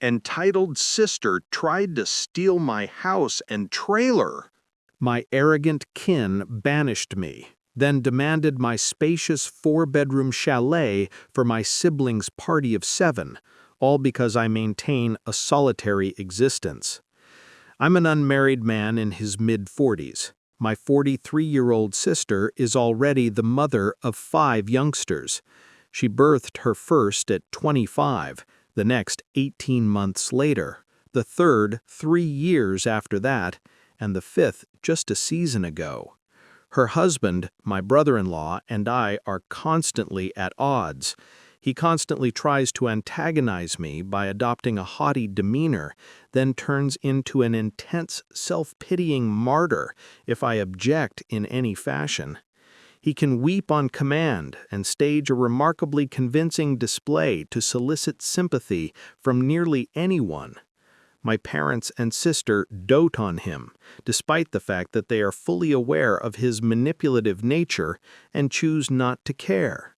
entitled sister tried to steal my house and trailer. My arrogant kin banished me, then demanded my spacious four-bedroom chalet for my siblings' party of 7, all because I maintain a solitary existence. I'm an unmarried man in his mid-40s. My 43-year-old sister is already the mother of 5 youngsters. She birthed her first at 25, the next 18 months later, the third 3 years after that, and the 5th just a season ago. Her husband, my brother-in-law, and I are constantly at odds. He constantly tries to antagonize me by adopting a haughty demeanor, then turns into an intense, self-pitying martyr if I object in any fashion. He can weep on command and stage a remarkably convincing display to solicit sympathy from nearly anyone. My parents and sister dote on him, despite the fact that they are fully aware of his manipulative nature and choose not to care.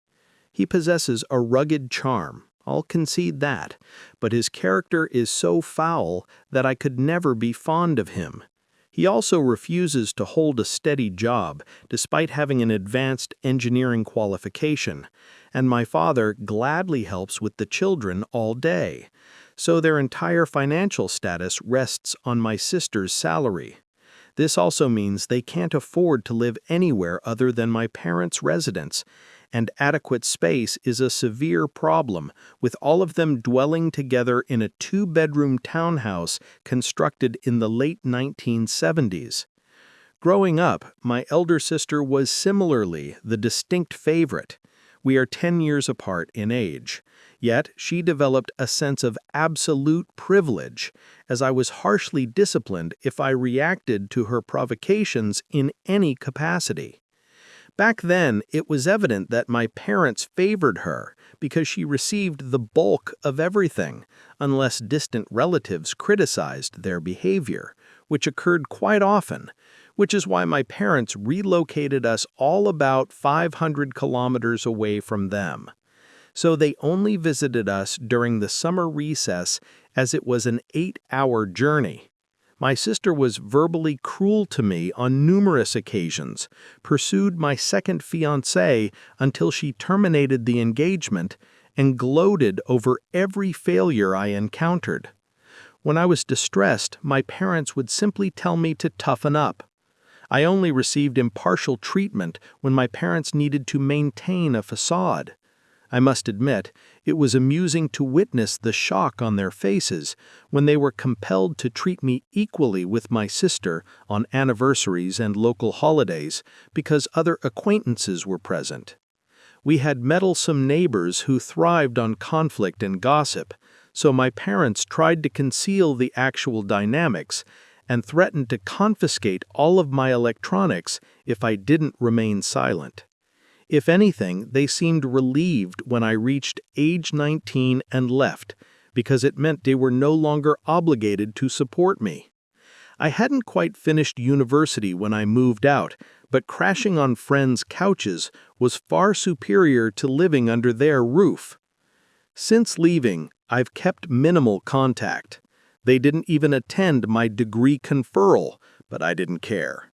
He possesses a rugged charm, I'll concede that, but his character is so foul that I could never be fond of him. He also refuses to hold a steady job, despite having an advanced engineering qualification, and my father gladly helps with the children all day. So their entire financial status rests on my sister's salary. This also means they can't afford to live anywhere other than my parents' residence, and adequate space is a severe problem, with all of them dwelling together in a 2-bedroom townhouse constructed in the late 1970s. Growing up, my elder sister was similarly the distinct favorite. We are 10 years apart in age. Yet she developed a sense of absolute privilege, as I was harshly disciplined if I reacted to her provocations in any capacity. Back then, it was evident that my parents favored her because she received the bulk of everything, unless distant relatives criticized their behavior, which occurred quite often, which is why my parents relocated us all about 500 kilometers away from them. So they only visited us during the summer recess, as it was an 8-hour journey. My sister was verbally cruel to me on numerous occasions, pursued my second fiancé until she terminated the engagement, and gloated over every failure I encountered. When I was distressed, my parents would simply tell me to toughen up. I only received impartial treatment when my parents needed to maintain a facade. I must admit, it was amusing to witness the shock on their faces when they were compelled to treat me equally with my sister on anniversaries and local holidays because other acquaintances were present. We had meddlesome neighbors who thrived on conflict and gossip, so my parents tried to conceal the actual dynamics and threatened to confiscate all of my electronics if I didn't remain silent. If anything, they seemed relieved when I reached age 19 and left, because it meant they were no longer obligated to support me. I hadn't quite finished university when I moved out, but crashing on friends' couches was far superior to living under their roof. Since leaving, I've kept minimal contact. They didn't even attend my degree conferral, but I didn't care.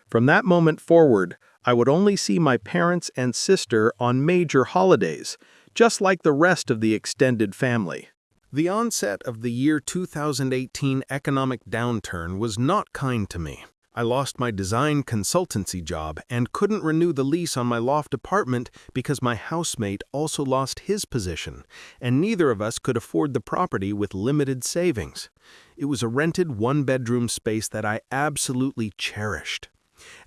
From that moment forward, I would only see my parents and sister on major holidays, just like the rest of the extended family. The onset of the year 2018 economic downturn was not kind to me. I lost my design consultancy job and couldn't renew the lease on my loft apartment because my housemate also lost his position, and neither of us could afford the property with limited savings. It was a rented 1-bedroom space that I absolutely cherished.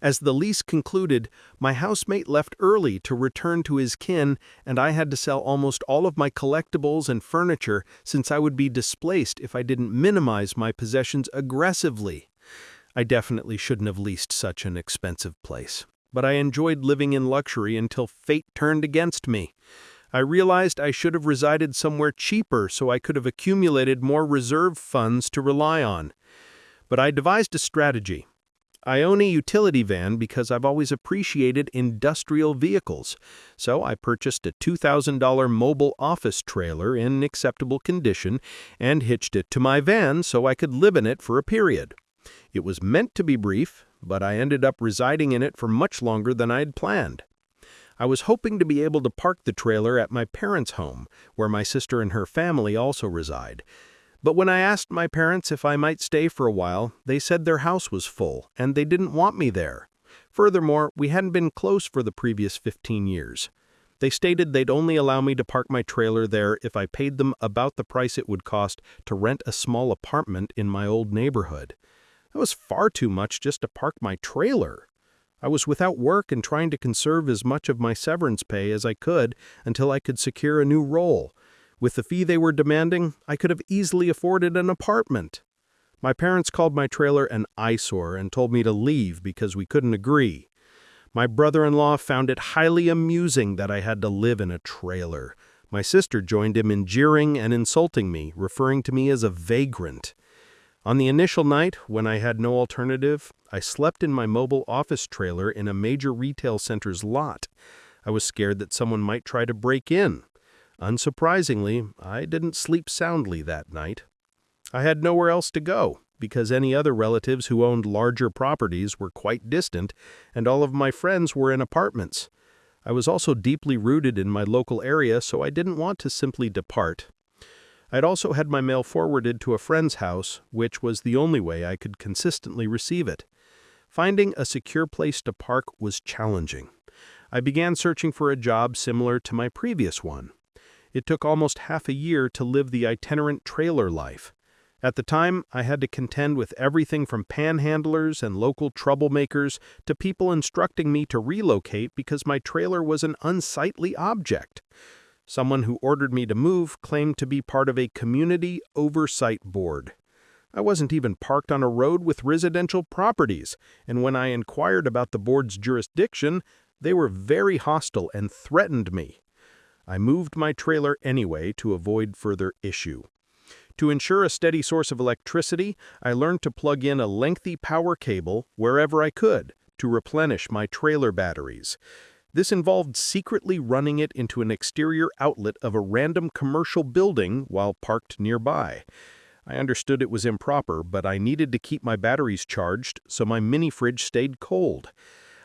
As the lease concluded, my housemate left early to return to his kin, and I had to sell almost all of my collectibles and furniture since I would be displaced if I didn't minimize my possessions aggressively. I definitely shouldn't have leased such an expensive place, but I enjoyed living in luxury until fate turned against me. I realized I should have resided somewhere cheaper so I could have accumulated more reserve funds to rely on. But I devised a strategy. I own a utility van because I've always appreciated industrial vehicles, so I purchased a $2,000 mobile office trailer in acceptable condition and hitched it to my van so I could live in it for a period. It was meant to be brief, but I ended up residing in it for much longer than I had planned. I was hoping to be able to park the trailer at my parents' home, where my sister and her family also reside. But when I asked my parents if I might stay for a while, they said their house was full and they didn't want me there. Furthermore, we hadn't been close for the previous 15 years. They stated they'd only allow me to park my trailer there if I paid them about the price it would cost to rent a small apartment in my old neighborhood. That was far too much just to park my trailer. I was without work and trying to conserve as much of my severance pay as I could until I could secure a new role. With the fee they were demanding, I could have easily afforded an apartment. My parents called my trailer an eyesore and told me to leave because we couldn't agree. My brother-in-law found it highly amusing that I had to live in a trailer. My sister joined him in jeering and insulting me, referring to me as a vagrant. On the initial night, when I had no alternative, I slept in my mobile office trailer in a major retail center's lot. I was scared that someone might try to break in. Unsurprisingly, I didn't sleep soundly that night. I had nowhere else to go, because any other relatives who owned larger properties were quite distant, and all of my friends were in apartments. I was also deeply rooted in my local area, so I didn't want to simply depart. I'd also had my mail forwarded to a friend's house, which was the only way I could consistently receive it. Finding a secure place to park was challenging. I began searching for a job similar to my previous one. It took almost half a year to live the itinerant trailer life. At the time, I had to contend with everything from panhandlers and local troublemakers to people instructing me to relocate because my trailer was an unsightly object. Someone who ordered me to move claimed to be part of a community oversight board. I wasn't even parked on a road with residential properties, and when I inquired about the board's jurisdiction, they were very hostile and threatened me. I moved my trailer anyway to avoid further issue. To ensure a steady source of electricity, I learned to plug in a lengthy power cable wherever I could to replenish my trailer batteries. This involved secretly running it into an exterior outlet of a random commercial building while parked nearby. I understood it was improper, but I needed to keep my batteries charged, so my mini-fridge stayed cold.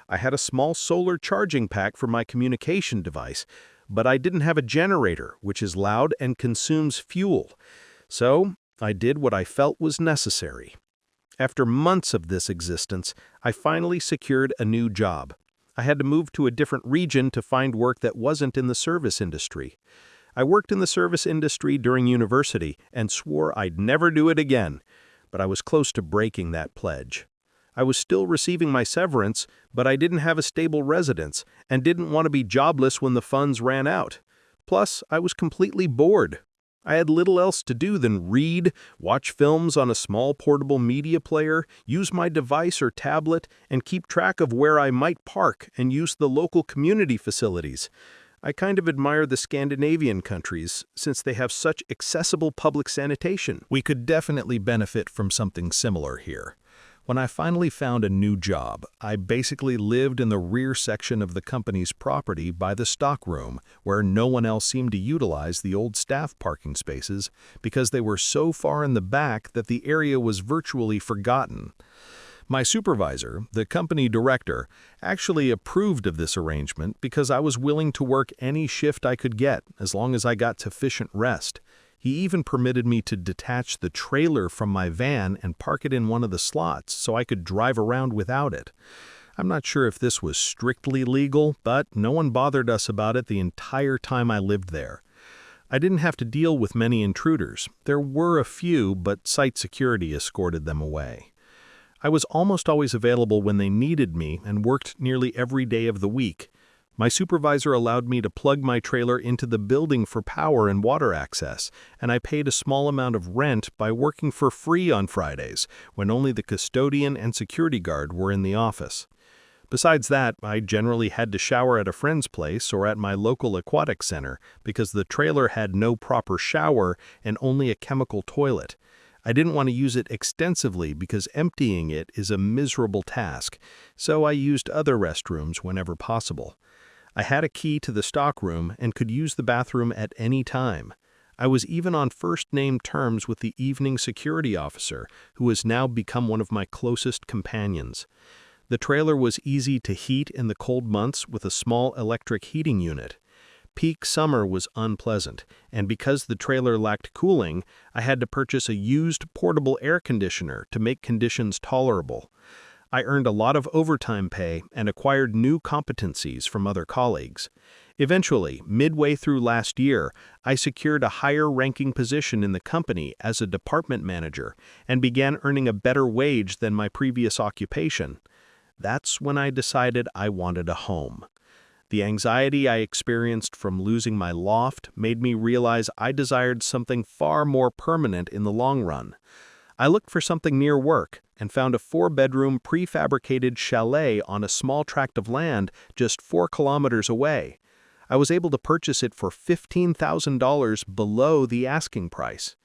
I had a small solar charging pack for my communication device, but I didn't have a generator, which is loud and consumes fuel. So I did what I felt was necessary. After months of this existence, I finally secured a new job. I had to move to a different region to find work that wasn't in the service industry. I worked in the service industry during university and swore I'd never do it again, but I was close to breaking that pledge. I was still receiving my severance, but I didn't have a stable residence and didn't want to be jobless when the funds ran out. Plus, I was completely bored. I had little else to do than read, watch films on a small portable media player, use my device or tablet, and keep track of where I might park and use the local community facilities. I kind of admire the Scandinavian countries since they have such accessible public sanitation. We could definitely benefit from something similar here. When I finally found a new job, I basically lived in the rear section of the company's property by the stockroom, where no one else seemed to utilize the old staff parking spaces because they were so far in the back that the area was virtually forgotten. My supervisor, the company director, actually approved of this arrangement because I was willing to work any shift I could get as long as I got sufficient rest. He even permitted me to detach the trailer from my van and park it in one of the slots so I could drive around without it. I'm not sure if this was strictly legal, but no one bothered us about it the entire time I lived there. I didn't have to deal with many intruders. There were a few, but site security escorted them away. I was almost always available when they needed me and worked nearly every day of the week. My supervisor allowed me to plug my trailer into the building for power and water access, and I paid a small amount of rent by working for free on Fridays, when only the custodian and security guard were in the office. Besides that, I generally had to shower at a friend's place or at my local aquatic center because the trailer had no proper shower and only a chemical toilet. I didn't want to use it extensively because emptying it is a miserable task, so I used other restrooms whenever possible. I had a key to the stockroom and could use the bathroom at any time. I was even on first-name terms with the evening security officer, who has now become one of my closest companions. The trailer was easy to heat in the cold months with a small electric heating unit. Peak summer was unpleasant, and because the trailer lacked cooling, I had to purchase a used portable air conditioner to make conditions tolerable. I earned a lot of overtime pay and acquired new competencies from other colleagues. Eventually, midway through last year, I secured a higher-ranking position in the company as a department manager and began earning a better wage than my previous occupation. That's when I decided I wanted a home. The anxiety I experienced from losing my loft made me realize I desired something far more permanent in the long run. I looked for something near work and found a 4-bedroom prefabricated chalet on a small tract of land just 4 kilometers away. I was able to purchase it for $15,000 below the asking price.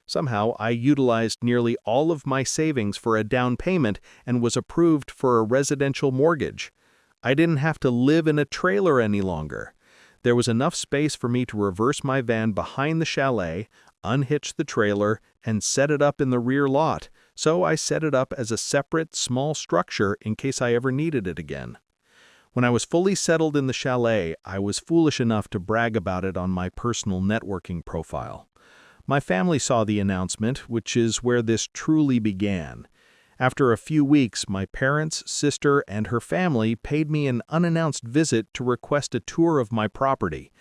Somehow, I utilized nearly all of my savings for a down payment and was approved for a residential mortgage. I didn't have to live in a trailer any longer. There was enough space for me to reverse my van behind the chalet, unhitch the trailer, and set it up in the rear lot, so I set it up as a separate, small structure in case I ever needed it again. When I was fully settled in the chalet, I was foolish enough to brag about it on my personal networking profile. My family saw the announcement, which is where this truly began. After a few weeks, my parents, sister, and her family paid me an unannounced visit to request a tour of my property.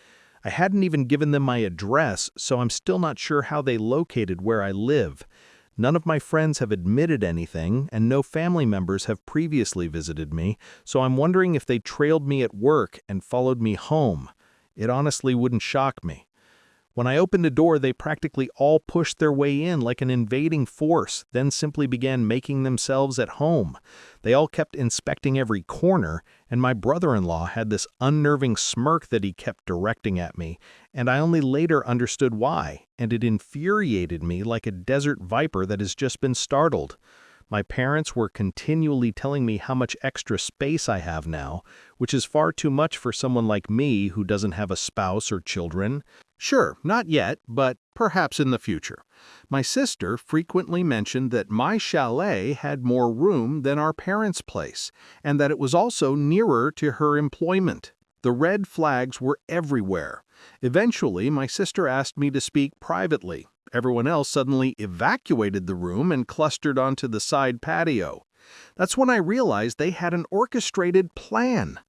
I hadn't even given them my address, so I'm still not sure how they located where I live. None of my friends have admitted anything, and no family members have previously visited me, so I'm wondering if they trailed me at work and followed me home. It honestly wouldn't shock me. When I opened a door, they practically all pushed their way in like an invading force, then simply began making themselves at home. They all kept inspecting every corner, and my brother-in-law had this unnerving smirk that he kept directing at me, and I only later understood why, and it infuriated me like a desert viper that has just been startled. My parents were continually telling me how much extra space I have now, which is far too much for someone like me who doesn't have a spouse or children. Sure, not yet, but perhaps in the future. My sister frequently mentioned that my chalet had more room than our parents' place, and that it was also nearer to her employment. The red flags were everywhere. Eventually, my sister asked me to speak privately. Everyone else suddenly evacuated the room and clustered onto the side patio. That's when I realized they had an orchestrated plan.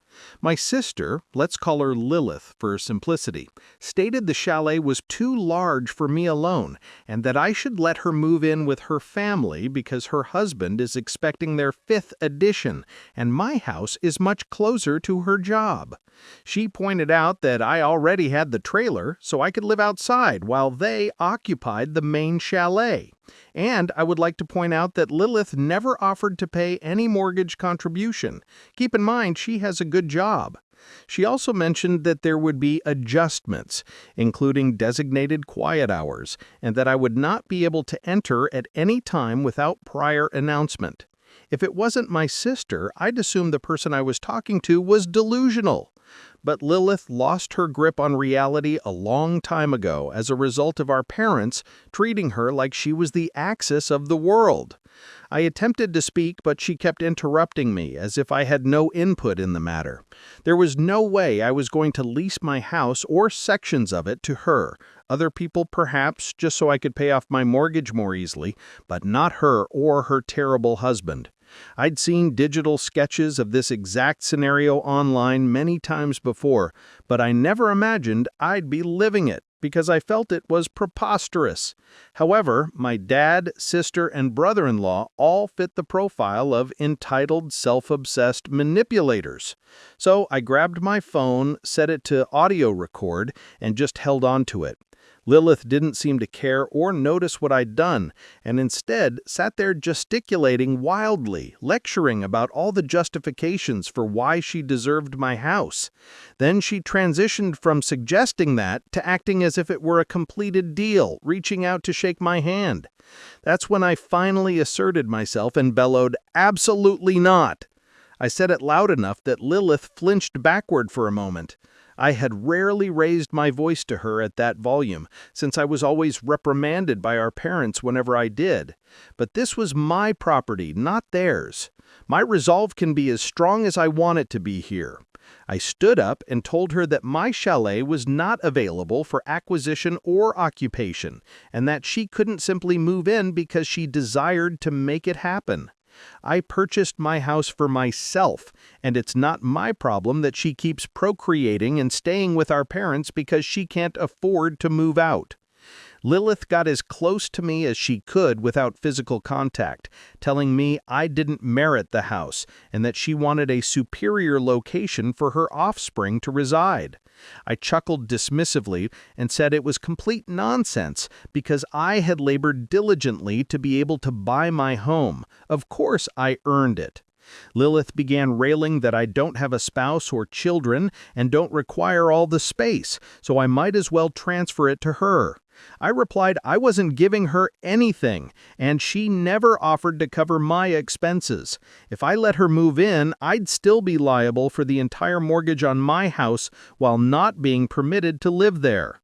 My sister, let's call her Lillith for simplicity, stated the chalet was too large for me alone and that I should let her move in with her family because her husband is expecting their 5th addition and my house is much closer to her job. She pointed out that I already had the trailer, so I could live outside while they occupied the main chalet. And I would like to point out that Lillith never offered to pay any mortgage contribution. Keep in mind, she has a good job. She also mentioned that there would be adjustments, including designated quiet hours, and that I would not be able to enter at any time without prior announcement. If it wasn't my sister, I'd assume the person I was talking to was delusional. But Lillith lost her grip on reality a long time ago as a result of our parents treating her like she was the axis of the world. I attempted to speak, but she kept interrupting me as if I had no input in the matter. There was no way I was going to lease my house or sections of it to her. Other people perhaps, just so I could pay off my mortgage more easily, but not her or her terrible husband. I'd seen digital sketches of this exact scenario online many times before, but I never imagined I'd be living it because I felt it was preposterous. However, my dad, sister, and brother-in-law all fit the profile of entitled, self-obsessed manipulators. So I grabbed my phone, set it to audio record, and just held on to it. Lilith didn't seem to care or notice what I'd done, and instead sat there gesticulating wildly, lecturing about all the justifications for why she deserved my house. Then she transitioned from suggesting that to acting as if it were a completed deal, reaching out to shake my hand. That's when I finally asserted myself and bellowed, "Absolutely not!" I said it loud enough that Lilith flinched backward for a moment. I had rarely raised my voice to her at that volume, since I was always reprimanded by our parents whenever I did. But this was my property, not theirs. My resolve can be as strong as I want it to be here. I stood up and told her that my chalet was not available for acquisition or occupation, and that she couldn't simply move in because she desired to make it happen. I purchased my house for myself, and it's not my problem that she keeps procreating and staying with our parents because she can't afford to move out. Lilith got as close to me as she could without physical contact, telling me I didn't merit the house and that she wanted a superior location for her offspring to reside. I chuckled dismissively and said it was complete nonsense because I had labored diligently to be able to buy my home. Of course I earned it. Lilith began railing that I don't have a spouse or children and don't require all the space, so I might as well transfer it to her. I replied I wasn't giving her anything, and she never offered to cover my expenses. If I let her move in, I'd still be liable for the entire mortgage on my house while not being permitted to live there.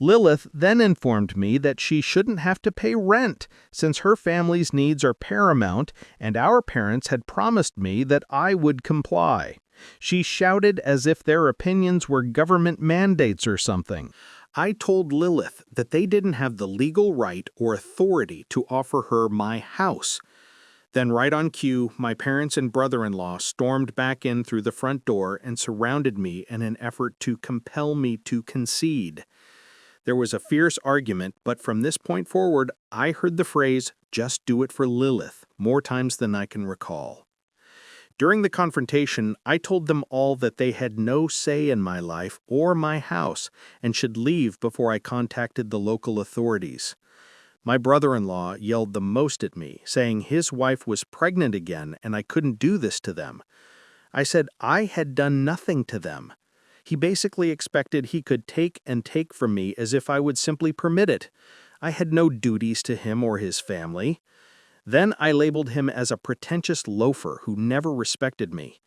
Lilith then informed me that she shouldn't have to pay rent, since her family's needs are paramount, and our parents had promised me that I would comply. She shouted as if their opinions were government mandates or something. I told Lilith that they didn't have the legal right or authority to offer her my house. Then right on cue, my parents and brother-in-law stormed back in through the front door and surrounded me in an effort to compel me to concede. There was a fierce argument, but from this point forward, I heard the phrase, "just do it for Lilith," more times than I can recall. During the confrontation, I told them all that they had no say in my life or my house and should leave before I contacted the local authorities. My brother-in-law yelled the most at me, saying his wife was pregnant again and I couldn't do this to them. I said I had done nothing to them. He basically expected he could take and take from me as if I would simply permit it. I had no duties to him or his family. Then I labeled him as a pretentious loafer who never respected me.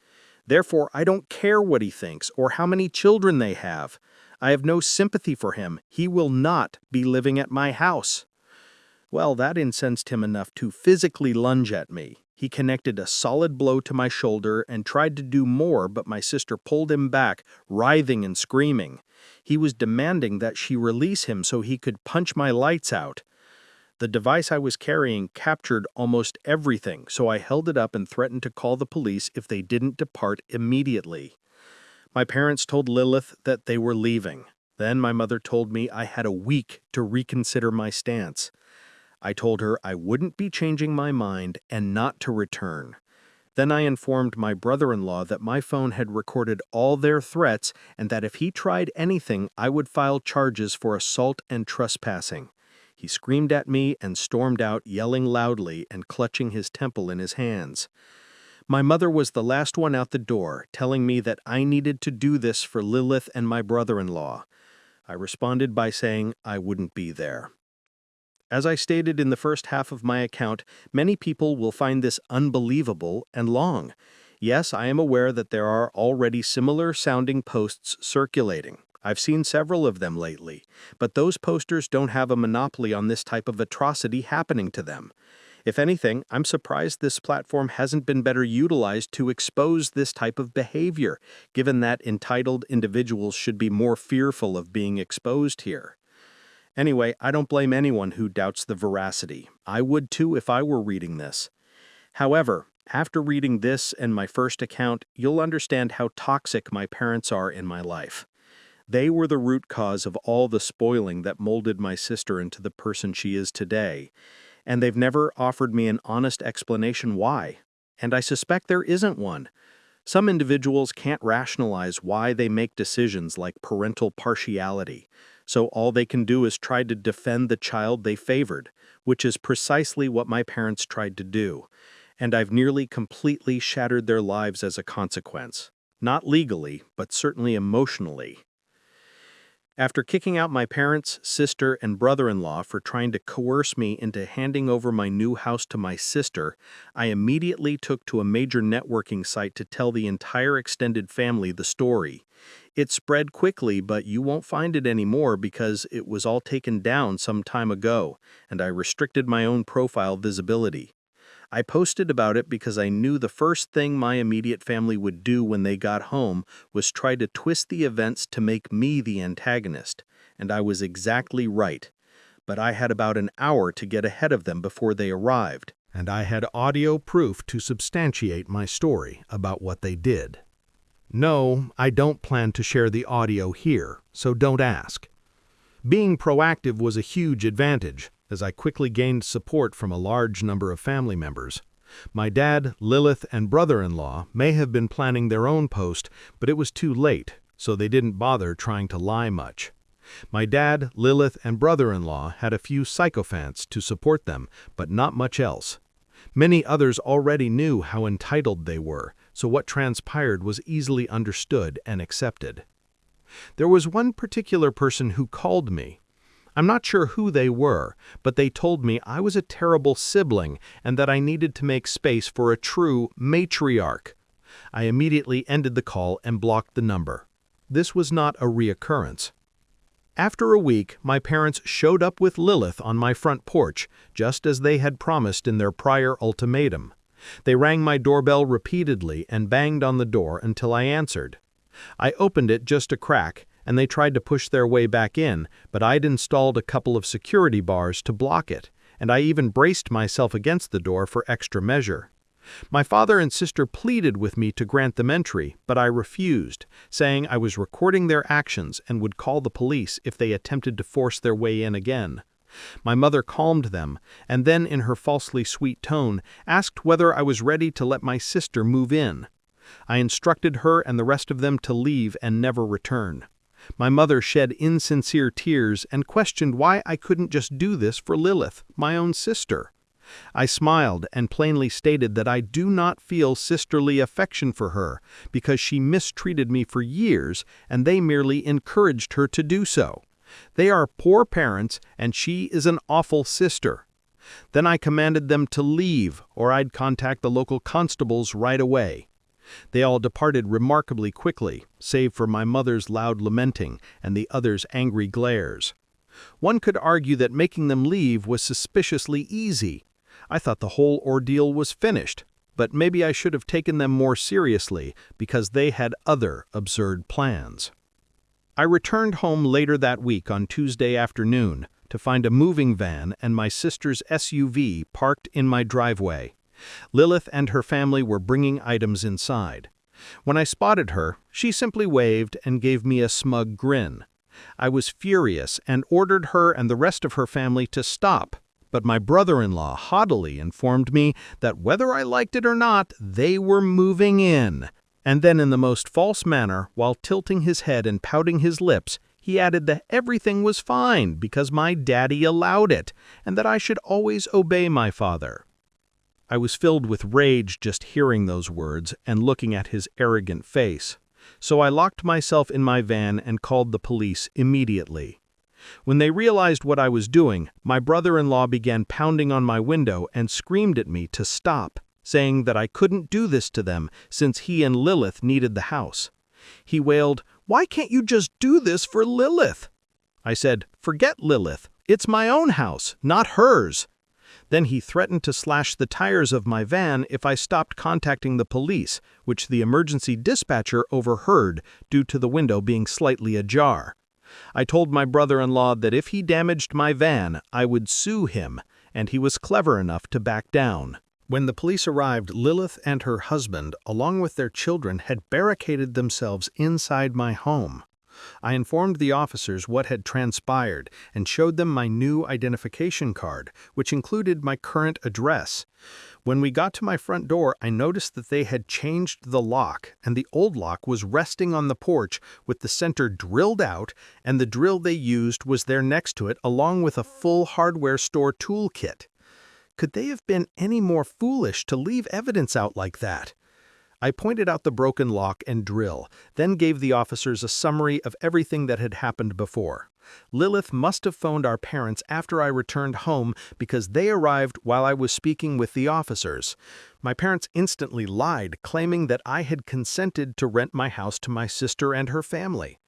Therefore, I don't care what he thinks or how many children they have. I have no sympathy for him. He will not be living at my house. Well, that incensed him enough to physically lunge at me. He connected a solid blow to my shoulder and tried to do more, but my sister pulled him back, writhing and screaming. He was demanding that she release him so he could punch my lights out. The device I was carrying captured almost everything, so I held it up and threatened to call the police if they didn't depart immediately. My parents told Lilith that they were leaving. Then my mother told me I had a week to reconsider my stance. I told her I wouldn't be changing my mind and not to return. Then I informed my brother-in-law that my phone had recorded all their threats and that if he tried anything, I would file charges for assault and trespassing. He screamed at me and stormed out, yelling loudly and clutching his temple in his hands. My mother was the last one out the door, telling me that I needed to do this for Lilith and my brother-in-law. I responded by saying I wouldn't be there. As I stated in the first half of my account, many people will find this unbelievable and long. Yes, I am aware that there are already similar-sounding posts circulating. I've seen several of them lately, but those posters don't have a monopoly on this type of atrocity happening to them. If anything, I'm surprised this platform hasn't been better utilized to expose this type of behavior, given that entitled individuals should be more fearful of being exposed here. Anyway, I don't blame anyone who doubts the veracity. I would too if I were reading this. However, after reading this and my first account, you'll understand how toxic my parents are in my life. They were the root cause of all the spoiling that molded my sister into the person she is today, and they've never offered me an honest explanation why, and I suspect there isn't one. Some individuals can't rationalize why they make decisions like parental partiality. so all they can do is try to defend the child they favored, which is precisely what my parents tried to do, and I've nearly completely shattered their lives as a consequence. Not legally, but certainly emotionally. After kicking out my parents, sister, and brother-in-law for trying to coerce me into handing over my new house to my sister, I immediately took to a major networking site to tell the entire extended family the story. It spread quickly, but you won't find it anymore because it was all taken down some time ago, and I restricted my own profile visibility. I posted about it because I knew the first thing my immediate family would do when they got home was try to twist the events to make me the antagonist, and I was exactly right. But I had about an hour to get ahead of them before they arrived, and I had audio proof to substantiate my story about what they did. No, I don't plan to share the audio here, so don't ask. Being proactive was a huge advantage, as I quickly gained support from a large number of family members. My dad, Lillith, and brother-in-law may have been planning their own post, but it was too late, so they didn't bother trying to lie much. My dad, Lillith, and brother-in-law had a few sycophants to support them, but not much else. Many others already knew how entitled they were, so what transpired was easily understood and accepted. There was one particular person who called me. I'm not sure who they were, but they told me I was a terrible sibling and that I needed to make space for a true matriarch. I immediately ended the call and blocked the number. This was not a reoccurrence. After a week, my parents showed up with Lillith on my front porch, just as they had promised in their prior ultimatum. They rang my doorbell repeatedly and banged on the door until I answered. I opened it just a crack, and they tried to push their way back in, but I'd installed a couple of security bars to block it, and I even braced myself against the door for extra measure. My father and sister pleaded with me to grant them entry, but I refused, saying I was recording their actions and would call the police if they attempted to force their way in again. My mother calmed them, and then in her falsely sweet tone asked whether I was ready to let my sister move in. I instructed her and the rest of them to leave and never return. My mother shed insincere tears and questioned why I couldn't just do this for Lillith, my own sister. I smiled and plainly stated that I do not feel sisterly affection for her because she mistreated me for years and they merely encouraged her to do so. They are poor parents and she is an awful sister. Then I commanded them to leave or I'd contact the local constables right away. They all departed remarkably quickly, save for my mother's loud lamenting and the others' angry glares. One could argue that making them leave was suspiciously easy. I thought the whole ordeal was finished, but maybe I should have taken them more seriously because they had other absurd plans. I returned home later that week on Tuesday afternoon to find a moving van and my sister's SUV parked in my driveway. Lillith and her family were bringing items inside. When I spotted her, she simply waved and gave me a smug grin. I was furious and ordered her and the rest of her family to stop, but my brother-in-law haughtily informed me that whether I liked it or not, they were moving in. And then in the most false manner, while tilting his head and pouting his lips, he added that everything was fine because my daddy allowed it, and that I should always obey my father. I was filled with rage just hearing those words and looking at his arrogant face, so I locked myself in my van and called the police immediately. When they realized what I was doing, my brother-in-law began pounding on my window and screamed at me to stop, saying that I couldn't do this to them since he and Lillith needed the house. He wailed, "Why can't you just do this for Lillith?" I said, "Forget Lillith. It's my own house, not hers." Then he threatened to slash the tires of my van if I stopped contacting the police, which the emergency dispatcher overheard due to the window being slightly ajar. I told my brother-in-law that if he damaged my van, I would sue him, and he was clever enough to back down. When the police arrived, Lillith and her husband, along with their children, had barricaded themselves inside my home. I informed the officers what had transpired and showed them my new identification card, which included my current address. When we got to my front door, I noticed that they had changed the lock, and the old lock was resting on the porch with the center drilled out, and the drill they used was there next to it along with a full hardware store toolkit. Could they have been any more foolish to leave evidence out like that? I pointed out the broken lock and drill, then gave the officers a summary of everything that had happened before. Lillith must have phoned our parents after I returned home because they arrived while I was speaking with the officers. My parents instantly lied, claiming that I had consented to rent my house to my sister and her family.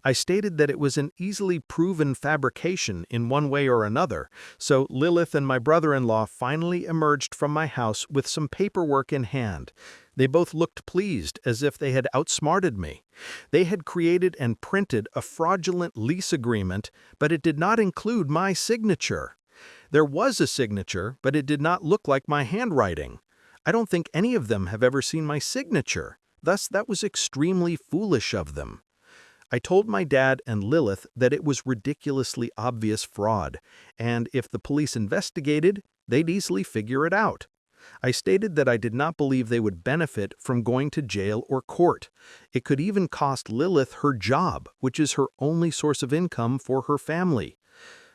I stated that it was an easily proven fabrication in one way or another, so Lillith and my brother-in-law finally emerged from my house with some paperwork in hand. They both looked pleased, as if they had outsmarted me. They had created and printed a fraudulent lease agreement, but it did not include my signature. There was a signature, but it did not look like my handwriting. I don't think any of them have ever seen my signature, thus that was extremely foolish of them. I told my dad and Lillith that it was ridiculously obvious fraud, and if the police investigated, they'd easily figure it out. I stated that I did not believe they would benefit from going to jail or court. It could even cost Lillith her job, which is her only source of income for her family.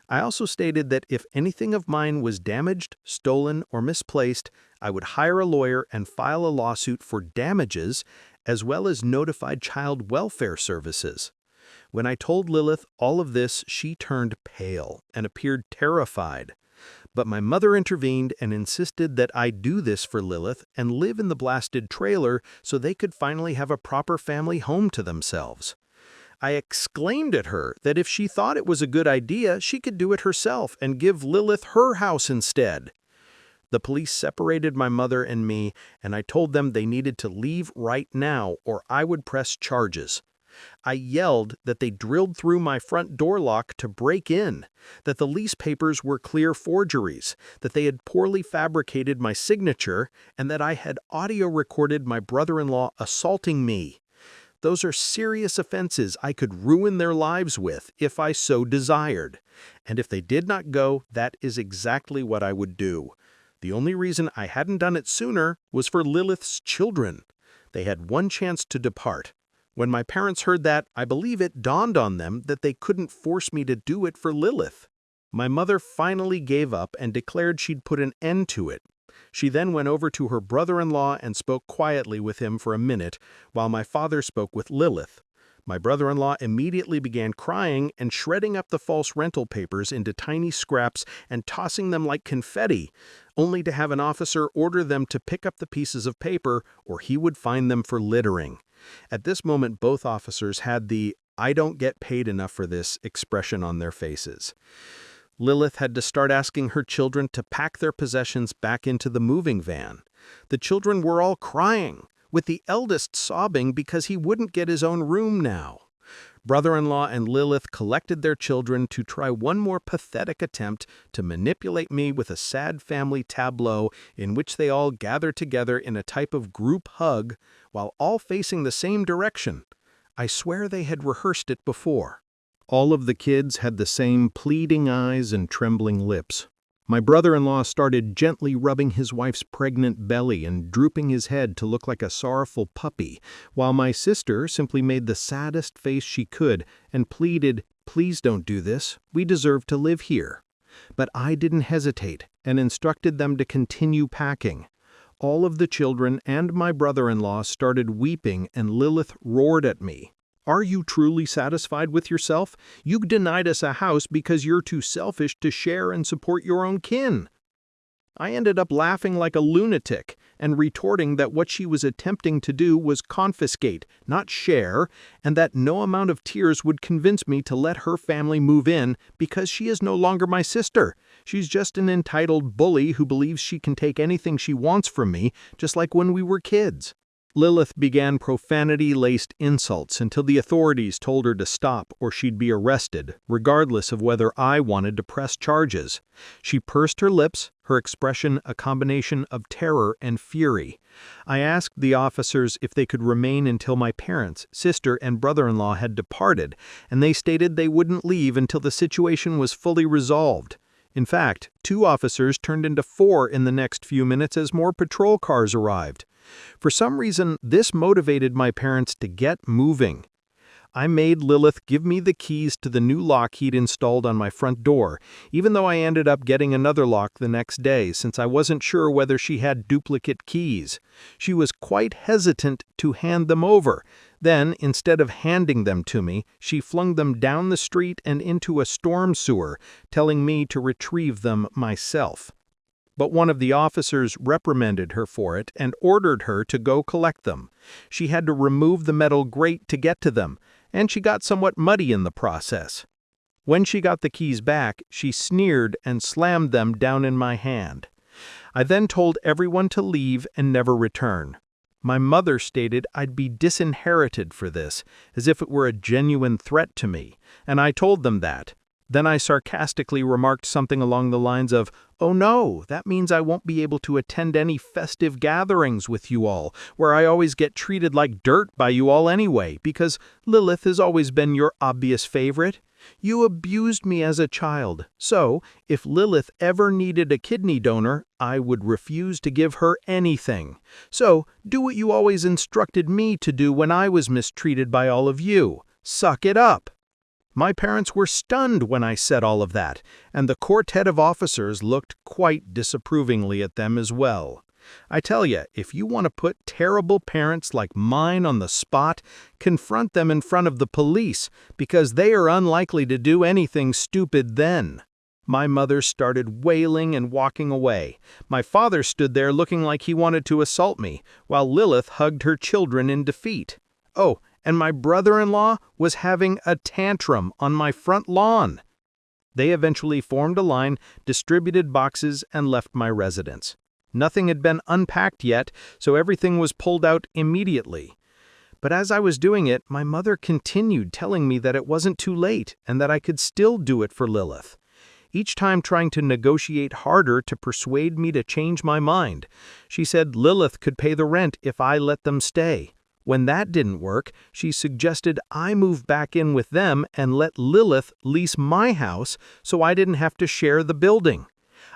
I also stated that if anything of mine was damaged, stolen, or misplaced, I would hire a lawyer and file a lawsuit for damages, as well as notified child welfare services. When I told Lillith all of this, she turned pale and appeared terrified. But my mother intervened and insisted that I do this for Lillith and live in the blasted trailer so they could finally have a proper family home to themselves. I exclaimed at her that if she thought it was a good idea, she could do it herself and give Lillith her house instead. The police separated my mother and me, and I told them they needed to leave right now or I would press charges. I yelled that they drilled through my front door lock to break in, that the lease papers were clear forgeries, that they had poorly fabricated my signature, and that I had audio recorded my brother-in-law assaulting me. Those are serious offenses I could ruin their lives with if I so desired. And if they did not go, that is exactly what I would do. The only reason I hadn't done it sooner was for Lillith's children. They had one chance to depart. When my parents heard that, I believe it dawned on them that they couldn't force me to do it for Lillith. My mother finally gave up and declared she'd put an end to it. She then went over to her brother-in-law and spoke quietly with him for a minute, while my father spoke with Lillith. My brother-in-law immediately began crying and shredding up the false rental papers into tiny scraps and tossing them like confetti, only to have an officer order them to pick up the pieces of paper or he would fine them for littering. At this moment, both officers had the "I don't get paid enough for this" expression on their faces. Lillith had to start asking her children to pack their possessions back into the moving van. The children were all crying, with the eldest sobbing because he wouldn't get his own room now. Brother-in-law and Lillith collected their children to try one more pathetic attempt to manipulate me with a sad family tableau in which they all gather together in a type of group hug while all facing the same direction. I swear they had rehearsed it before. All of the kids had the same pleading eyes and trembling lips. My brother-in-law started gently rubbing his wife's pregnant belly and drooping his head to look like a sorrowful puppy, while my sister simply made the saddest face she could and pleaded, "Please don't do this, we deserve to live here." But I didn't hesitate and instructed them to continue packing. All of the children and my brother-in-law started weeping and Lillith roared at me. "Are you truly satisfied with yourself? You denied us a house because you're too selfish to share and support your own kin." I ended up laughing like a lunatic and retorting that what she was attempting to do was confiscate, not share, and that no amount of tears would convince me to let her family move in because she is no longer my sister. She's just an entitled bully who believes she can take anything she wants from me, just like when we were kids. Lillith began profanity-laced insults until the authorities told her to stop or she'd be arrested, regardless of whether I wanted to press charges. She pursed her lips, her expression a combination of terror and fury. I asked the officers if they could remain until my parents, sister, and brother-in-law had departed, and they stated they wouldn't leave until the situation was fully resolved. In fact, 2 officers turned into 4 in the next few minutes as more patrol cars arrived. For some reason, this motivated my parents to get moving. I made Lillith give me the keys to the new lock he'd installed on my front door, even though I ended up getting another lock the next day since I wasn't sure whether she had duplicate keys. She was quite hesitant to hand them over. Then, instead of handing them to me, she flung them down the street and into a storm sewer, telling me to retrieve them myself. But one of the officers reprimanded her for it and ordered her to go collect them. She had to remove the metal grate to get to them, and she got somewhat muddy in the process. When she got the keys back, she sneered and slammed them down in my hand. I then told everyone to leave and never return. My mother stated I'd be disinherited for this, as if it were a genuine threat to me, and I told them that. Then I sarcastically remarked something along the lines of, "Oh no, that means I won't be able to attend any festive gatherings with you all, where I always get treated like dirt by you all anyway, because Lillith has always been your obvious favorite. You abused me as a child, so if Lillith ever needed a kidney donor, I would refuse to give her anything. So do what you always instructed me to do when I was mistreated by all of you. Suck it up." My parents were stunned when I said all of that, and the quartet of officers looked quite disapprovingly at them as well. I tell you, if you want to put terrible parents like mine on the spot, confront them in front of the police, because they are unlikely to do anything stupid then. My mother started wailing and walking away. My father stood there looking like he wanted to assault me, while Lillith hugged her children in defeat. Oh, and my brother-in-law was having a tantrum on my front lawn. They eventually formed a line, distributed boxes, and left my residence. Nothing had been unpacked yet, so everything was pulled out immediately. But as I was doing it, my mother continued telling me that it wasn't too late and that I could still do it for Lillith. Each time trying to negotiate harder to persuade me to change my mind. She said Lillith could pay the rent if I let them stay. When that didn't work, she suggested I move back in with them and let Lillith lease my house so I didn't have to share the building.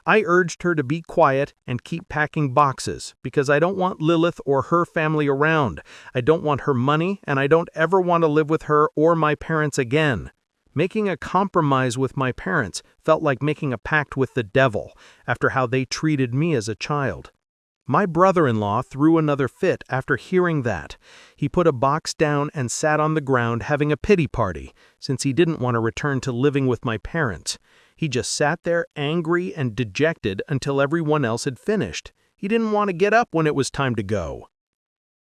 I urged her to be quiet and keep packing boxes because I don't want Lillith or her family around. I don't want her money, and I don't ever want to live with her or my parents again. Making a compromise with my parents felt like making a pact with the devil after how they treated me as a child. My brother-in-law threw another fit after hearing that. He put a box down and sat on the ground having a pity party, since he didn't want to return to living with my parents. He just sat there angry and dejected until everyone else had finished. He didn't want to get up when it was time to go.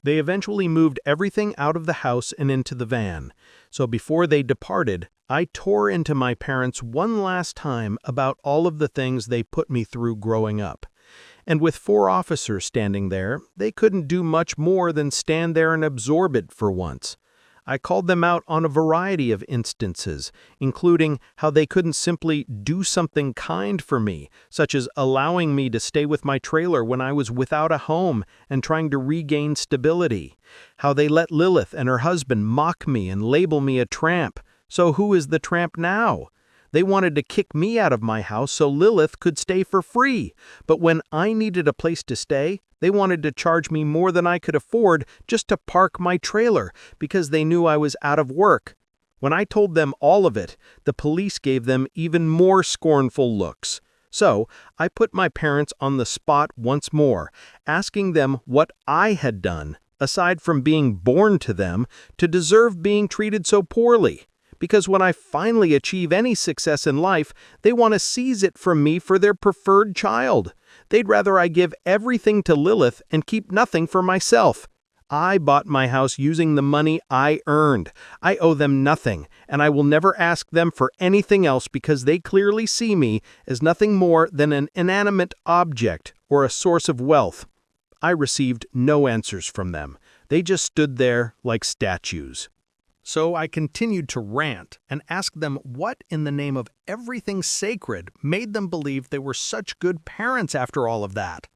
They eventually moved everything out of the house and into the van. So before they departed, I tore into my parents one last time about all of the things they put me through growing up. And with 4 officers standing there, they couldn't do much more than stand there and absorb it for once. I called them out on a variety of instances, including how they couldn't simply do something kind for me, such as allowing me to stay with my trailer when I was without a home and trying to regain stability. How they let Lillith and her husband mock me and label me a tramp. So who is the tramp now? They wanted to kick me out of my house so Lillith could stay for free. But when I needed a place to stay, they wanted to charge me more than I could afford just to park my trailer because they knew I was out of work. When I told them all of it, the police gave them even more scornful looks. So I put my parents on the spot once more, asking them what I had done, aside from being born to them, to deserve being treated so poorly. Because when I finally achieve any success in life, they want to seize it from me for their preferred child. They'd rather I give everything to Lillith and keep nothing for myself. I bought my house using the money I earned. I owe them nothing, and I will never ask them for anything else because they clearly see me as nothing more than an inanimate object or a source of wealth. I received no answers from them, They just stood there like statues. So I continued to rant and ask them what in the name of everything sacred made them believe they were such good parents after all of that.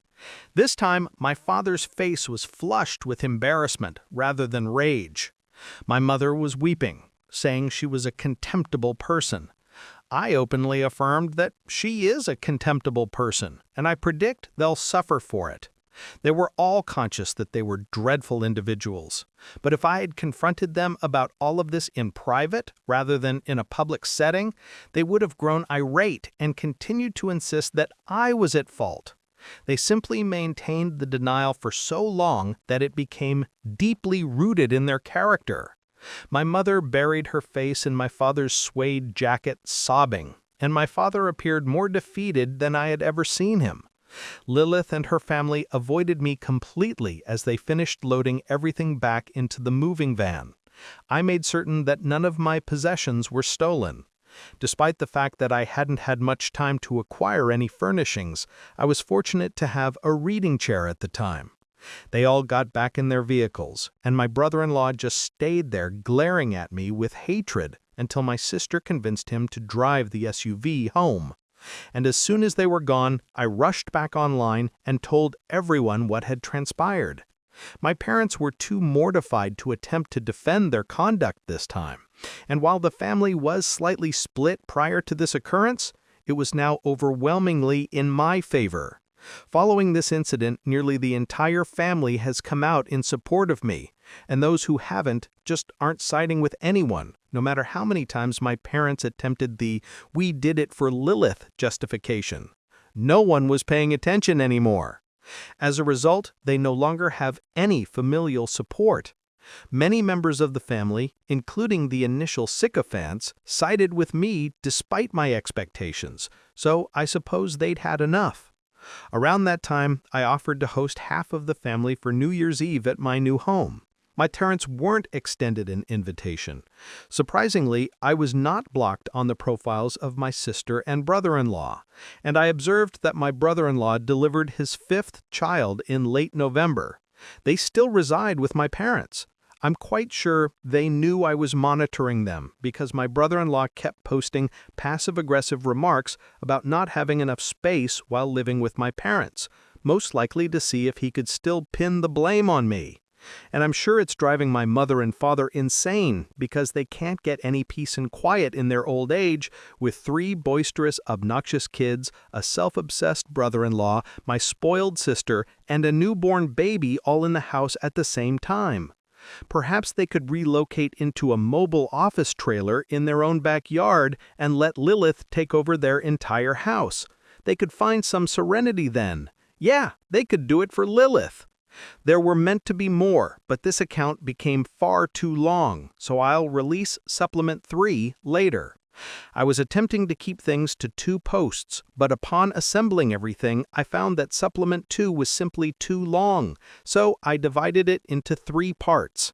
This time, my father's face was flushed with embarrassment rather than rage. My mother was weeping, saying she was a contemptible person. I openly affirmed that she is a contemptible person, and I predict they'll suffer for it. They were all conscious that they were dreadful individuals. But if I had confronted them about all of this in private rather than in a public setting, they would have grown irate and continued to insist that I was at fault. They simply maintained the denial for so long that it became deeply rooted in their character. My mother buried her face in my father's suede jacket, sobbing, and my father appeared more defeated than I had ever seen him. Lillith and her family avoided me completely as they finished loading everything back into the moving van. I made certain that none of my possessions were stolen. Despite the fact that I hadn't had much time to acquire any furnishings, I was fortunate to have a reading chair at the time. They all got back in their vehicles, and my brother-in-law just stayed there glaring at me with hatred until my sister convinced him to drive the SUV home. And as soon as they were gone, I rushed back online and told everyone what had transpired. My parents were too mortified to attempt to defend their conduct this time, and while the family was slightly split prior to this occurrence, it was now overwhelmingly in my favor. Following this incident, nearly the entire family has come out in support of me, and those who haven't just aren't siding with anyone, no matter how many times my parents attempted the "we did it for Lillith" justification. No one was paying attention anymore. As a result, they no longer have any familial support. Many members of the family, including the initial sycophants, sided with me despite my expectations, so I suppose they'd had enough. Around that time, I offered to host half of the family for New Year's Eve at my new home. My parents weren't extended an invitation. Surprisingly, I was not blocked on the profiles of my sister and brother-in-law, and I observed that my brother-in-law delivered his 5th child in late November. They still reside with my parents. I'm quite sure they knew I was monitoring them because my brother-in-law kept posting passive-aggressive remarks about not having enough space while living with my parents, most likely to see if he could still pin the blame on me. And I'm sure it's driving my mother and father insane because they can't get any peace and quiet in their old age with 3 boisterous, obnoxious kids, a self-obsessed brother-in-law, my spoiled sister, and a newborn baby all in the house at the same time. Perhaps they could relocate into a mobile office trailer in their own backyard and let Lillith take over their entire house. They could find some serenity then. Yeah, they could do it for Lillith. There were meant to be more, but this account became far too long, so I'll release Supplement 3 later. I was attempting to keep things to 2 posts, but upon assembling everything, I found that Supplement 2 was simply too long, so I divided it into 3 parts.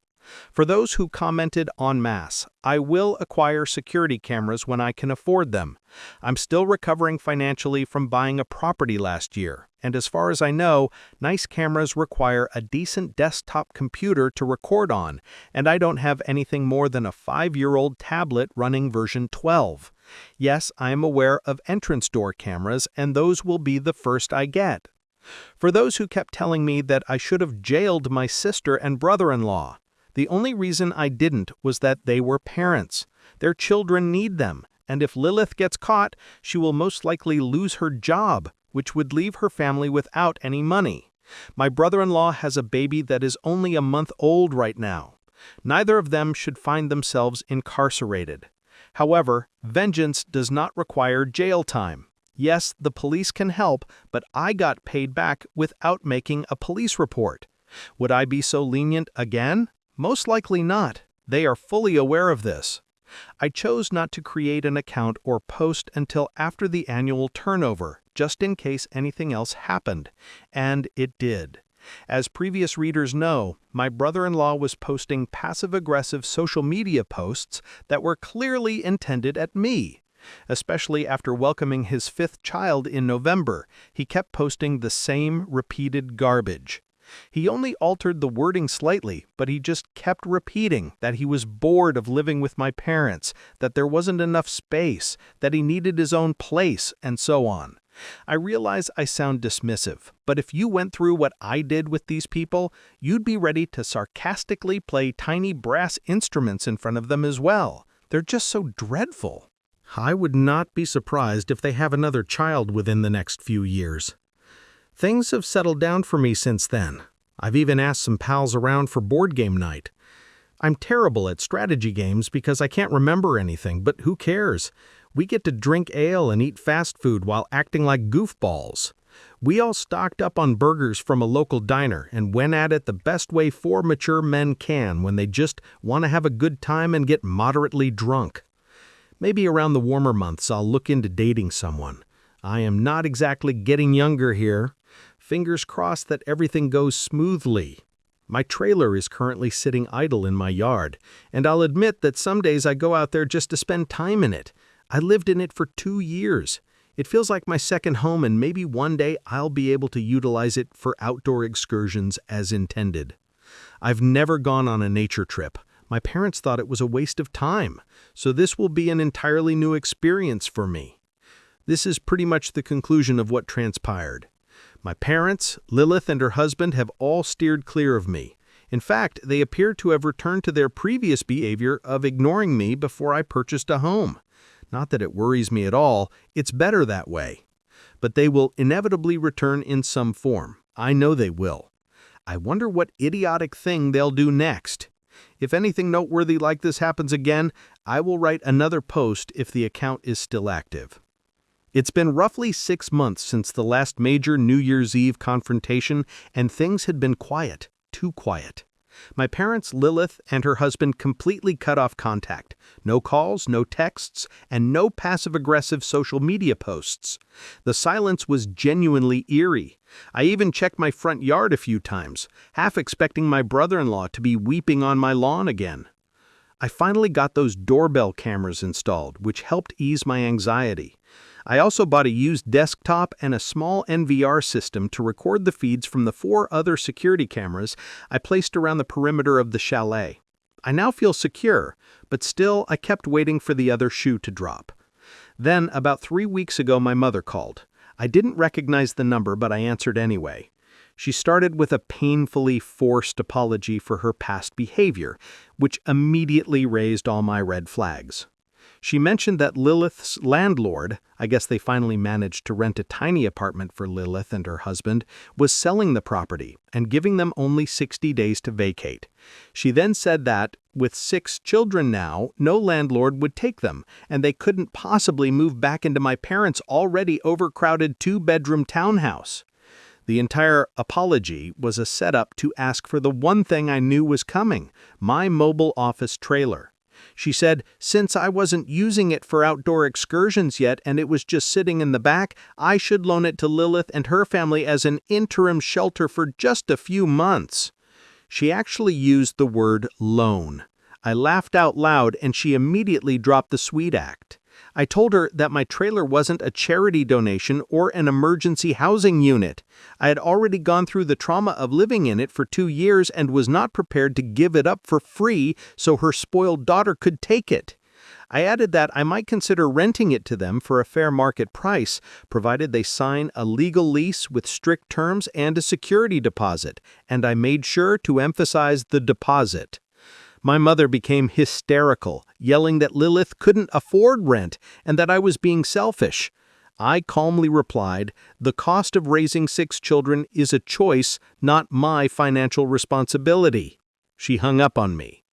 For those who commented en masse, I will acquire security cameras when I can afford them. I'm still recovering financially from buying a property last year, and as far as I know, nice cameras require a decent desktop computer to record on, and I don't have anything more than a 5-year-old tablet running version 12. Yes, I am aware of entrance door cameras, and those will be the first I get. For those who kept telling me that I should have jailed my sister and brother-in-law, the only reason I didn't was that they were parents. Their children need them, and if Lillith gets caught, she will most likely lose her job, which would leave her family without any money. My brother-in-law has a baby that is only a month old right now. Neither of them should find themselves incarcerated. However, vengeance does not require jail time. Yes, the police can help, but I got paid back without making a police report. Would I be so lenient again? Most likely not. They are fully aware of this. I chose not to create an account or post until after the annual turnover, just in case anything else happened, and it did. As previous readers know, my brother-in-law was posting passive-aggressive social media posts that were clearly intended at me. Especially after welcoming his 5th child in November, he kept posting the same repeated garbage. He only altered the wording slightly, but he just kept repeating that he was bored of living with my parents, that there wasn't enough space, that he needed his own place, and so on. I realize I sound dismissive, but if you went through what I did with these people, you'd be ready to sarcastically play tiny brass instruments in front of them as well. They're just so dreadful. I would not be surprised if they have another child within the next few years. Things have settled down for me since then. I've even asked some pals around for board game night. I'm terrible at strategy games because I can't remember anything, but who cares? We get to drink ale and eat fast food while acting like goofballs. We all stocked up on burgers from a local diner and went at it the best way 4 mature men can when they just want to have a good time and get moderately drunk. Maybe around the warmer months I'll look into dating someone. I am not exactly getting younger here. Fingers crossed that everything goes smoothly. My trailer is currently sitting idle in my yard, and I'll admit that some days I go out there just to spend time in it. I lived in it for 2 years. It feels like my second home, and maybe one day I'll be able to utilize it for outdoor excursions as intended. I've never gone on a nature trip. My parents thought it was a waste of time, so this will be an entirely new experience for me. This is pretty much the conclusion of what transpired. My parents, Lillith, and her husband have all steered clear of me. In fact, they appear to have returned to their previous behavior of ignoring me before I purchased a home. Not that it worries me at all, it's better that way. But they will inevitably return in some form. I know they will. I wonder what idiotic thing they'll do next. If anything noteworthy like this happens again, I will write another post if the account is still active. It's been roughly 6 months since the last major New Year's Eve confrontation, and things had been quiet, too quiet. My parents, Lillith, and her husband completely cut off contact. No calls, no texts, and no passive-aggressive social media posts. The silence was genuinely eerie. I even checked my front yard a few times, half expecting my brother-in-law to be weeping on my lawn again. I finally got those doorbell cameras installed, which helped ease my anxiety. I also bought a used desktop and a small NVR system to record the feeds from the 4 other security cameras I placed around the perimeter of the chalet. I now feel secure, but still I kept waiting for the other shoe to drop. Then, about 3 weeks ago, my mother called. I didn't recognize the number, but I answered anyway. She started with a painfully forced apology for her past behavior, which immediately raised all my red flags. She mentioned that Lillith's landlord, I guess they finally managed to rent a tiny apartment for Lillith and her husband, was selling the property and giving them only 60 days to vacate. She then said that, with 6 children now, no landlord would take them, and they couldn't possibly move back into my parents' already overcrowded 2-bedroom townhouse. The entire apology was a setup to ask for the one thing I knew was coming, my mobile office trailer. She said, since I wasn't using it for outdoor excursions yet and it was just sitting in the back, I should loan it to Lillith and her family as an interim shelter for just a few months. She actually used the word loan. I laughed out loud and she immediately dropped the sweet act. I told her that my trailer wasn't a charity donation or an emergency housing unit. I had already gone through the trauma of living in it for 2 years and was not prepared to give it up for free so her spoiled daughter could take it. I added that I might consider renting it to them for a fair market price, provided they sign a legal lease with strict terms and a security deposit, and I made sure to emphasize the deposit. My mother became hysterical, yelling that Lillith couldn't afford rent and that I was being selfish. I calmly replied, the cost of raising 6 children is a choice, not my financial responsibility. She hung up on me.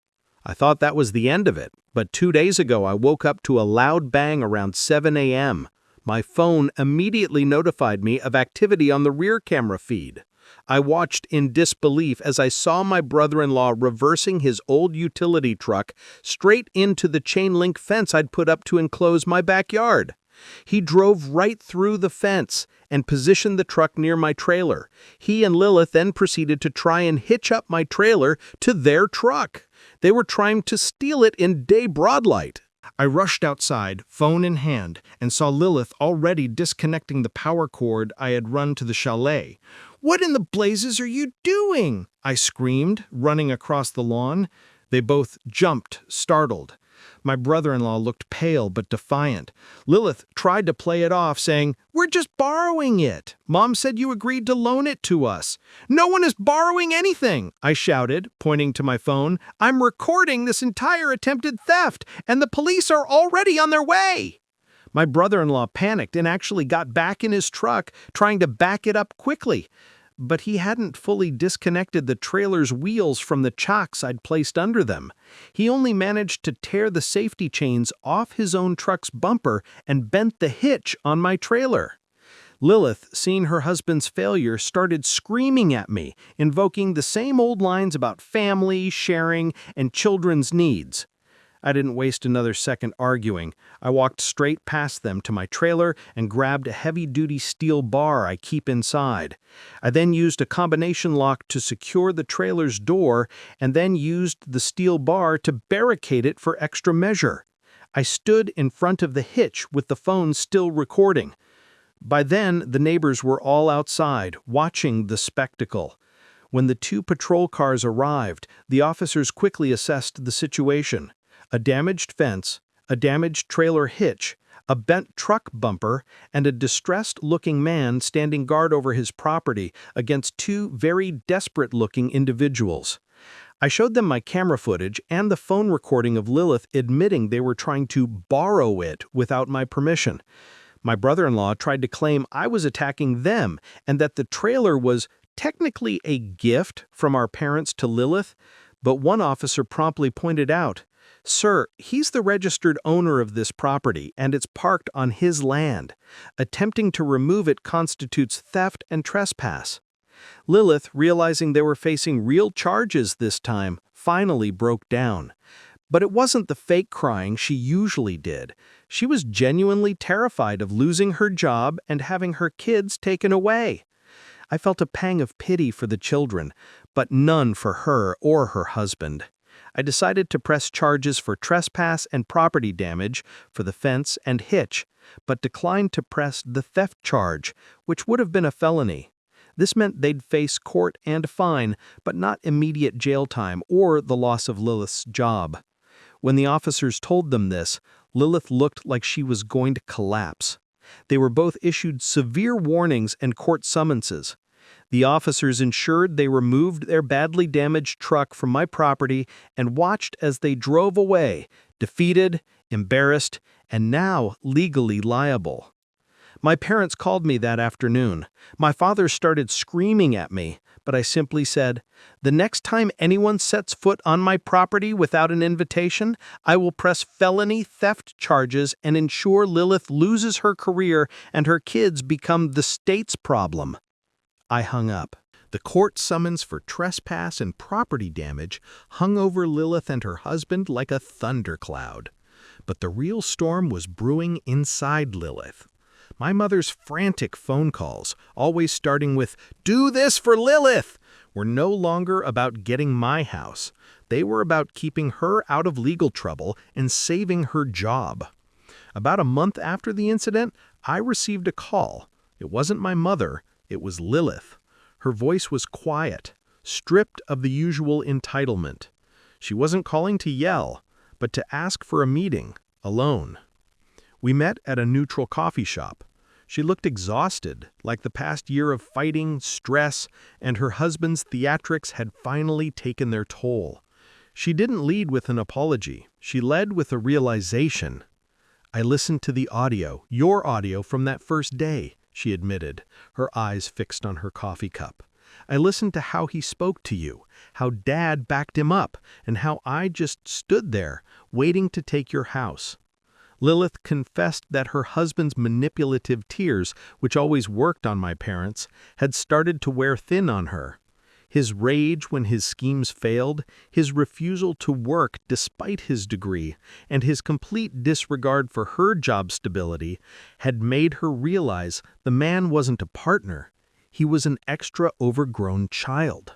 I thought that was the end of it, but 2 days ago I woke up to a loud bang around 7 a.m. My phone immediately notified me of activity on the rear camera feed. I watched in disbelief as I saw my brother-in-law reversing his old utility truck straight into the chain-link fence I'd put up to enclose my backyard. He drove right through the fence and positioned the truck near my trailer. He and Lillith then proceeded to try and hitch up my trailer to their truck. They were trying to steal it in day broadlight. I rushed outside, phone in hand, and saw Lillith already disconnecting the power cord I had run to the chalet. "What in the blazes are you doing?" I screamed, running across the lawn. They both jumped, startled. My brother-in-law looked pale but defiant. Lillith tried to play it off, saying, "We're just borrowing it. Mom said you agreed to loan it to us." "No one is borrowing anything," I shouted, pointing to my phone. "I'm recording this entire attempted theft, and the police are already on their way." My brother-in-law panicked and actually got back in his truck, trying to back it up quickly. But he hadn't fully disconnected the trailer's wheels from the chocks I'd placed under them. He only managed to tear the safety chains off his own truck's bumper and bent the hitch on my trailer. Lillith, seeing her husband's failure, started screaming at me, invoking the same old lines about family, sharing, and children's needs. I didn't waste another second arguing. I walked straight past them to my trailer and grabbed a heavy-duty steel bar I keep inside. I then used a combination lock to secure the trailer's door and then used the steel bar to barricade it for extra measure. I stood in front of the hitch with the phone still recording. By then, the neighbors were all outside, watching the spectacle. When the 2 patrol cars arrived, the officers quickly assessed the situation. A damaged fence, a damaged trailer hitch, a bent truck bumper, and a distressed-looking man standing guard over his property against 2 very desperate-looking individuals. I showed them my camera footage and the phone recording of Lillith admitting they were trying to borrow it without my permission. My brother-in-law tried to claim I was attacking them and that the trailer was technically a gift from our parents to Lillith, but one officer promptly pointed out, "Sir, he's the registered owner of this property, and it's parked on his land. Attempting to remove it constitutes theft and trespass." Lillith, realizing they were facing real charges this time, finally broke down. But it wasn't the fake crying she usually did. She was genuinely terrified of losing her job and having her kids taken away. I felt a pang of pity for the children, but none for her or her husband. I decided to press charges for trespass and property damage for the fence and hitch, but declined to press the theft charge, which would have been a felony. This meant they'd face court and fine, but not immediate jail time or the loss of Lillith's job. When the officers told them this, Lillith looked like she was going to collapse. They were both issued severe warnings and court summonses. The officers ensured they removed their badly damaged truck from my property and watched as they drove away, defeated, embarrassed, and now legally liable. My parents called me that afternoon. My father started screaming at me, but I simply said, "The next time anyone sets foot on my property without an invitation, I will press felony theft charges and ensure Lillith loses her career and her kids become the state's problem." I hung up. The court summons for trespass and property damage hung over Lillith and her husband like a thundercloud. But the real storm was brewing inside Lillith. My mother's frantic phone calls, always starting with, "Do this for Lillith," were no longer about getting my house. They were about keeping her out of legal trouble and saving her job. About a month after the incident, I received a call. It wasn't my mother, it was Lillith. Her voice was quiet, stripped of the usual entitlement. She wasn't calling to yell, but to ask for a meeting, alone. We met at a neutral coffee shop. She looked exhausted, like the past year of fighting, stress, and her husband's theatrics had finally taken their toll. She didn't lead with an apology. She led with a realization. "I listened to the audio, your audio from that first day," she admitted, her eyes fixed on her coffee cup. "I listened to how he spoke to you, how Dad backed him up, and how I just stood there, waiting to take your house." Lillith confessed that her husband's manipulative tears, which always worked on my parents, had started to wear thin on her. His rage when his schemes failed, his refusal to work despite his degree, and his complete disregard for her job stability had made her realize the man wasn't a partner. He was an extra overgrown child.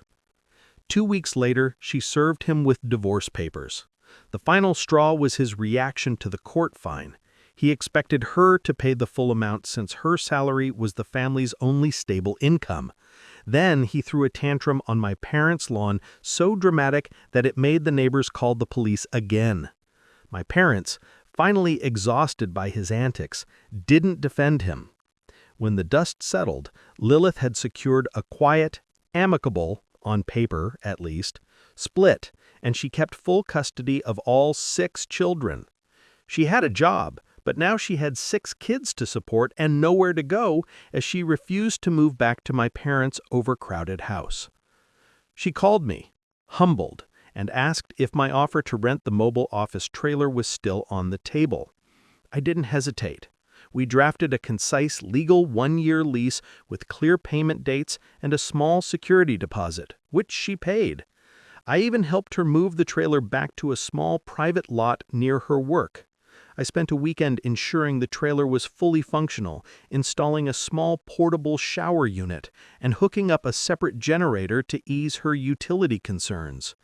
2 weeks later, she served him with divorce papers. The final straw was his reaction to the court fine. He expected her to pay the full amount since her salary was the family's only stable income. Then he threw a tantrum on my parents' lawn so dramatic that it made the neighbors call the police again. My parents, finally exhausted by his antics, didn't defend him. When the dust settled, Lillith had secured a quiet, amicable, on paper at least, split, and she kept full custody of all 6 children. She had a job, but now she had 6 kids to support and nowhere to go as she refused to move back to my parents' overcrowded house. She called me, humbled, and asked if my offer to rent the mobile office trailer was still on the table. I didn't hesitate. We drafted a concise legal 1-year lease with clear payment dates and a small security deposit, which she paid. I even helped her move the trailer back to a small private lot near her work. I spent a weekend ensuring the trailer was fully functional, installing a small portable shower unit, and hooking up a separate generator to ease her utility concerns.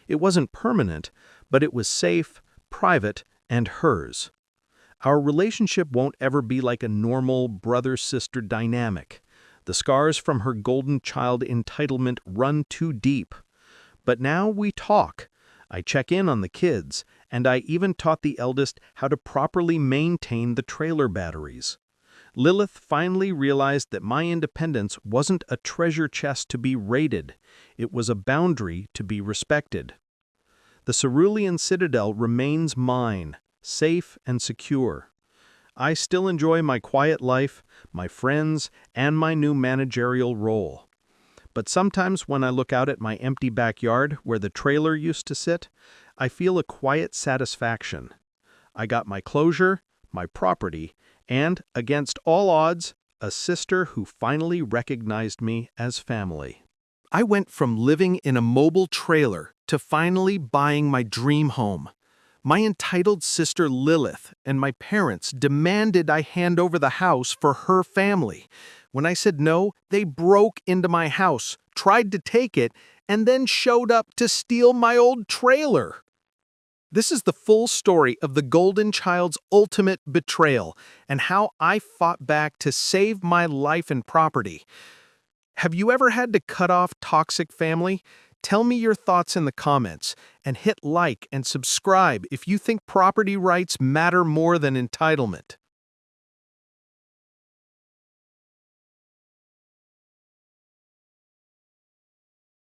It wasn't permanent, but it was safe, private, and hers. Our relationship won't ever be like a normal brother-sister dynamic. The scars from her golden child entitlement run too deep. But now we talk. I check in on the kids, and I even taught the eldest how to properly maintain the trailer batteries. Lillith finally realized that my independence wasn't a treasure chest to be raided. It was a boundary to be respected. The cerulean citadel remains mine, safe and secure. I still enjoy my quiet life, my friends, and my new managerial role. But sometimes when I look out at my empty backyard where the trailer used to sit, I feel a quiet satisfaction. I got my closure, my property, and, against all odds, a sister who finally recognized me as family. I went from living in a mobile trailer to finally buying my dream home. My entitled sister Lillith and my parents demanded I hand over the house for her family. When I said no, they broke into my house, tried to take it, and then showed up to steal my old trailer. This is the full story of the Golden Child's ultimate betrayal and how I fought back to save my life and property. Have you ever had to cut off toxic family? Tell me your thoughts in the comments, and hit like and subscribe if you think property rights matter more than entitlement.